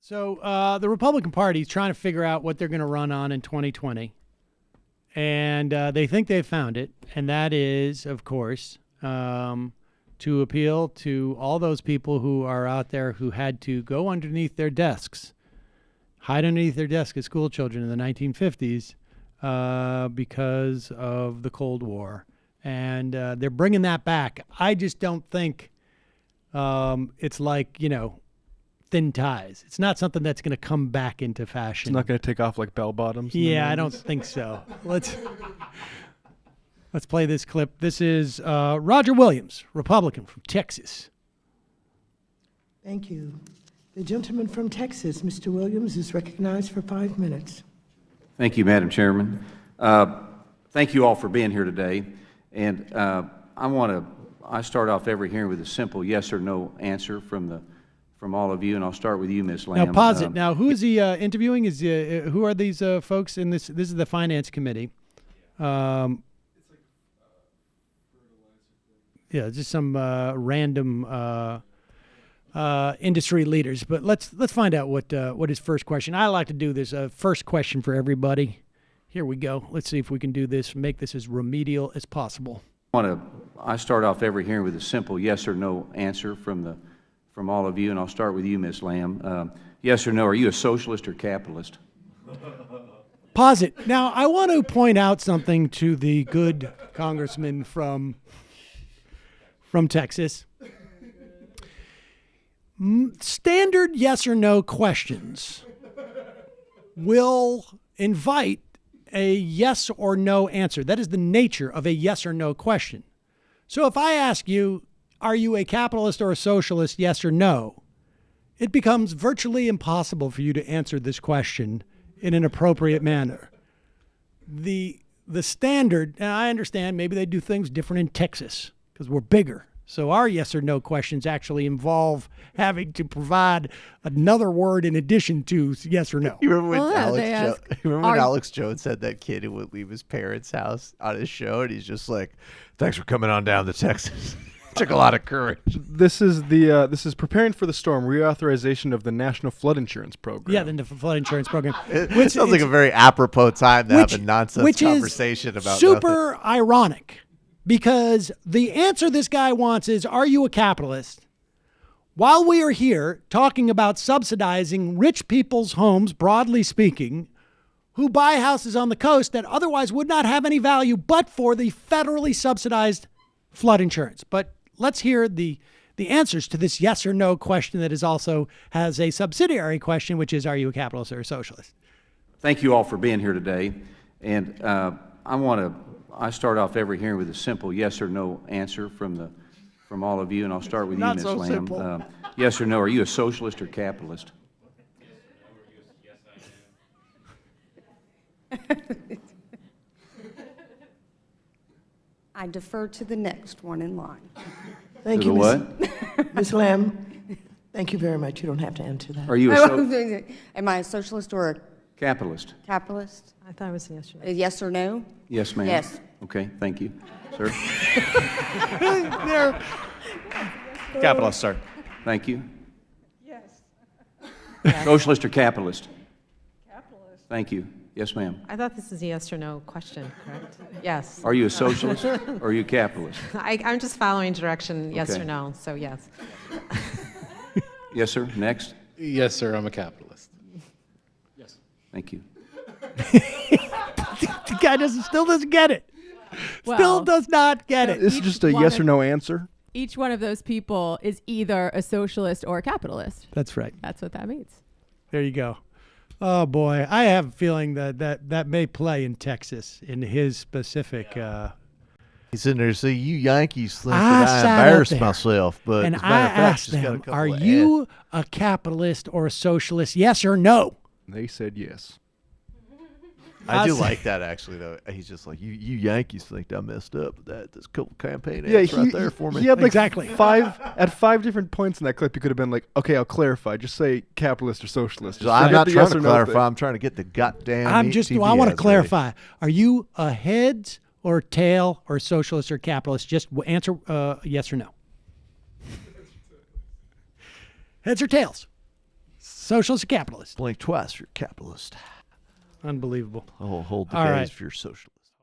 So the Republican Party is trying to figure out what they're going to run on in 2020. And they think they've found it. And that is, of course, to appeal to all those people who are out there who had to go underneath their desks, hide underneath their desk as school children in the 1950s because of the Cold War. And they're bringing that back. I just don't think it's like, thin ties. It's not something that's going to come back into fashion. It's not going to take off like bell bottoms. Yeah, I don't think so. Let's play this clip. This is Roger Williams, Republican from Texas. Thank you. The gentleman from Texas, Mr. Williams, is recognized for 5 minutes. Thank you, Madam Chairman. Thank you all for being here today. And I start off every hearing with a simple yes or no answer from all of you, and I'll start with you, Ms. Lamm. Now, pause it. Now, who is he interviewing? Who are these folks in this? This is the Finance Committee. Yeah, just some random industry leaders. But let's find out what his first question. I like to do this first question for everybody. Here we go. Let's see if we can do this. Make this as remedial as possible. I start off every hearing with a simple yes or no answer from all of you, and I'll start with you, Ms. Lamm. Yes or no, are you a socialist or capitalist? Pause it. Now, I want to point out something to the good congressman from Texas. Standard yes or no questions will invite a yes or no answer. That is the nature of a yes or no question. So if I ask you, are you a capitalist or a socialist, yes or no, it becomes virtually impossible for you to answer this question in an appropriate manner. The standard, and I understand maybe they do things different in Texas because we're bigger. So our yes or no questions actually involve having to provide another word in addition to yes or no. You remember when Alex Jones had that kid who would leave his parents' house on his show, and he's just like, "Thanks for coming on down to Texas." Took a lot of courage. This is preparing for the storm, reauthorization of the National Flood Insurance Program. Yeah, the flood insurance program. It sounds like a very apropos time to have a nonsense conversation about super nothing. Ironic, because the answer this guy wants is, are you a capitalist? While we are here talking about subsidizing rich people's homes, broadly speaking, who buy houses on the coast that otherwise would not have any value but for the federally subsidized flood insurance. But let's hear the answers to this yes or no question that also has a subsidiary question, which is, are you a capitalist or a socialist? Thank you all for being here today. And I start off every hearing with a simple yes or no answer from all of you, and I'll start with you, Ms. Lamm. Simple. Yes or no, are you a socialist or capitalist? I defer to the next one in line. Thank To you, the what? Ms. Lamm. Thank you very much. You don't have to answer that. Are you a Am I a socialist or a capitalist? capitalist? I thought it was yes or no. A yes or no? Yes, ma'am. Yes. Okay, thank you, sir. Capitalist, sir. Thank you. Yes. Socialist or capitalist? Capitalist. Thank you. Yes, ma'am. I thought this is a yes or no question, correct? Yes. Are you a socialist or are you a capitalist? I'm just following direction, yes Okay. or no, so yes. Yes, sir. Next. Yes, sir, I'm a capitalist. Yes. Thank you. The guy still doesn't get it. Still does not get it. This is just a yes or no answer. Each one of those people is either a socialist or a capitalist. That's right. That's what that means. There you go. Oh, boy. I have a feeling that may play in Texas in his specific... He's in there saying, "You Yankees think I that I sat up embarrassed there, myself." But and as a I matter of fact, asked she's got a them, couple are of you a capitalist or a socialist? Yes or no? They said yes. I do I like that, actually, though. He's just like, you Yankees think I messed up with that. That's a couple campaign ads Yeah, right there for me. He had like Exactly. five different points in that clip. He could have been like, okay, I'll clarify. Just say capitalist or socialist. So I'm say not the trying yes to or no clarify. thing. I'm trying to get the goddamn I TV want to ads clarify. Are you a heads or tail or socialist or capitalist? Just answer yes or no. Heads or tails? Socialist or capitalist? Blink twice if you're capitalist. Unbelievable. Hold the All gaze right. if you're socialist.